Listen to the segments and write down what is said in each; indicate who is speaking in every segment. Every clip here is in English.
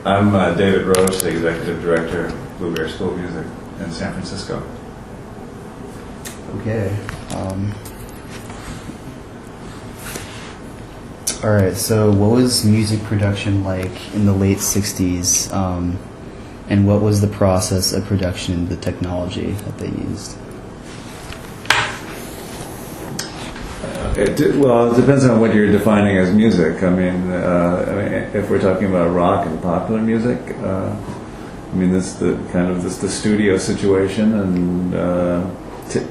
Speaker 1: I'm David Roche, the Executive Director of Blue Bear School of Music in San Francisco.
Speaker 2: Okay. All right, so what was music production like in the late 60s, and what was the process of production, the technology that they used?
Speaker 1: Well, it depends on what you're defining as music. I mean, if we're talking about rock and popular music, this the studio situation and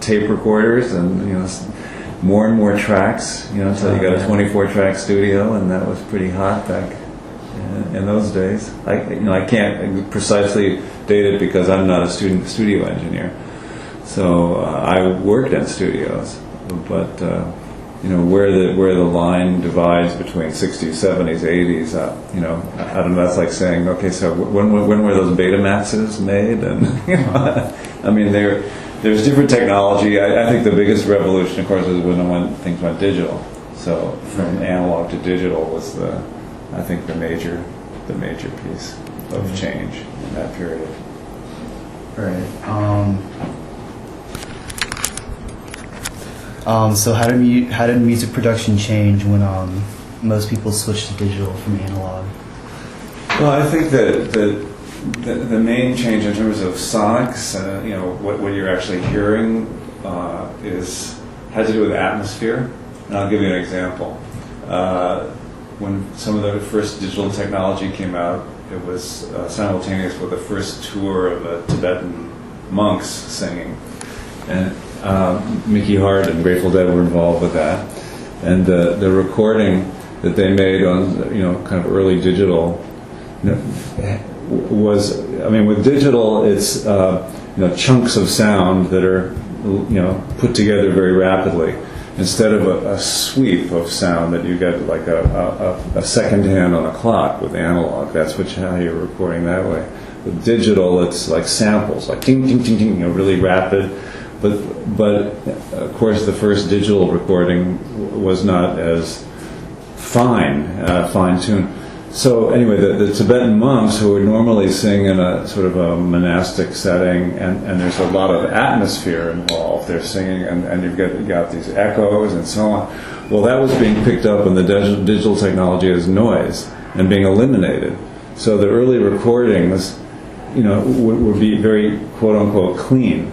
Speaker 1: tape recorders and more and more tracks. So you got a 24-track studio, and that was pretty hot back in those days. I can't precisely date it because I'm not a studio engineer, so I worked in studios, but. Where the line divides between 60s, 70s, 80s, I don't know. That's like saying, okay, so when were those Betamaxes made? And there's different technology. I think the biggest revolution, of course, is when things went digital. So from analog to digital was the major piece of change in that period.
Speaker 2: Right. So how did music production change when most people switched to digital from analog?
Speaker 1: Well, I think that the main change in terms of sonics, what you're actually hearing, has to do with atmosphere. And I'll give you an example. When some of the first digital technology came out, it was simultaneous with the first tour of Tibetan monks singing, and Mickey Hart and Grateful Dead were involved with that, and the recording that they made on kind of early digital was, with digital it's chunks of sound that are put together very rapidly instead of a sweep of sound that you get like a second hand on a clock with analog. That's how you're recording that way. With digital, it's like samples, like ding ding ding ding, really rapid. But of course, the first digital recording was not as fine-tuned. So anyway, the Tibetan monks, who would normally sing in a sort of a monastic setting, and there's a lot of atmosphere involved. They're singing, and you've got these echoes and so on. Well, that was being picked up in the digital technology as noise and being eliminated. So the early recordings, would be very quote-unquote clean.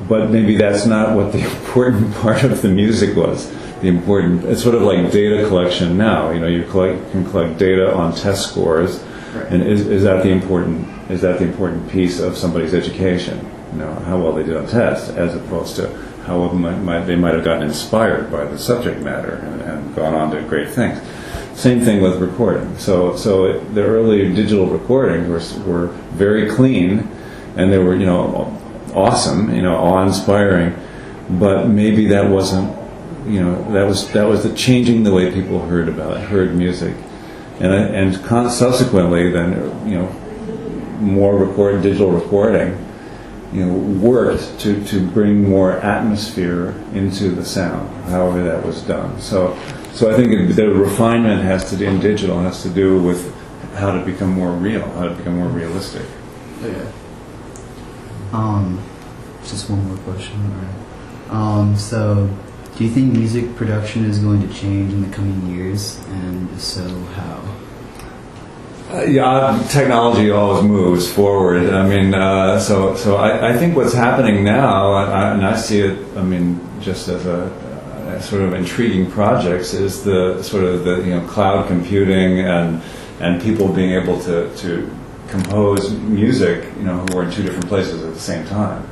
Speaker 1: But maybe that's not what the important part of the music was. It's sort of like data collection now. You can collect data on test scores, right. And is that the important piece of somebody's education? How well they did on tests, as opposed to how well they might have gotten inspired by the subject matter and gone on to great things. Same thing with recording. So the early digital recordings were very clean, and they were awesome, awe-inspiring, but maybe that wasn't, that was the changing the way people heard music, and subsequently then, more digital recording, worked to bring more atmosphere into the sound, however that was done. So I think the refinement in digital has to do with how to become more real, how to become more realistic.
Speaker 2: Yeah. Just one more question. All right. So, do you think music production is going to change in the coming years, and if so, how?
Speaker 1: Technology always moves forward. So I think what's happening now, and I see it, just as a sort of intriguing projects, is the sort of the cloud computing and people being able to compose music, who are in two different places at the same time.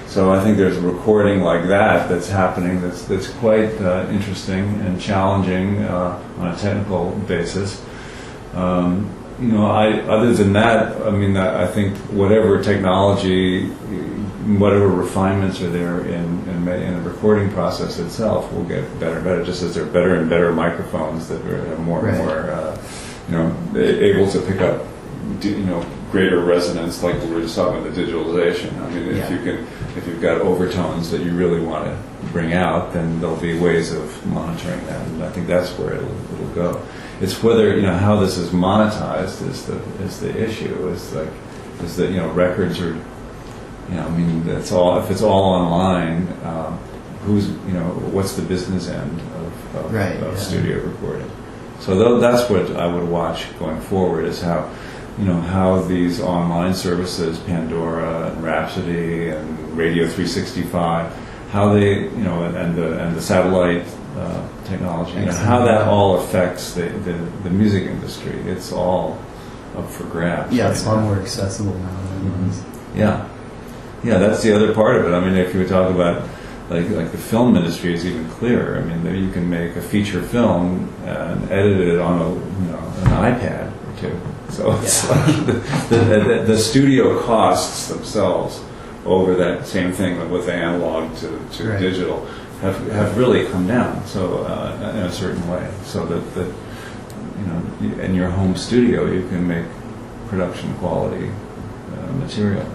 Speaker 1: So I think there's a recording like that's happening that's quite interesting and challenging on a technical basis. Other than that, I think whatever technology, whatever refinements are there in the recording process itself will get better and better, just as there are better and better microphones that are more and more, able to pick up, greater resonance, like we were just talking about the digitalization. I mean, if you've got overtones that you really want to bring out, then there'll be ways of monitoring that, and I think that's where it'll go. It's whether, how this is monetized is the issue. Is that records are, I mean, that's all. If it's all online, what's the business end of studio recording? So that's what I would watch going forward, is how these online services, Pandora and Rhapsody and Radio 365, how they, and the satellite technology, how that all affects the music industry. It's all up for grabs.
Speaker 2: Yeah, it's far more accessible now than it was.
Speaker 1: Yeah, that's the other part of it. I mean, if you talk about like the film industry is even clearer. I mean, you can make a feature film and edit it on an iPad or two. So it's like the studio costs themselves over that same thing with analog to digital have really come down. So in a certain way, so that in your home studio you can make production quality material.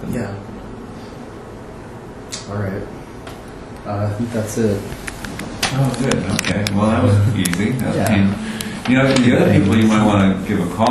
Speaker 2: Yeah. All right. I think that's it.
Speaker 1: Oh, good. Okay. Well, that was easy.
Speaker 2: Yeah.
Speaker 1: The other people you might want to give a call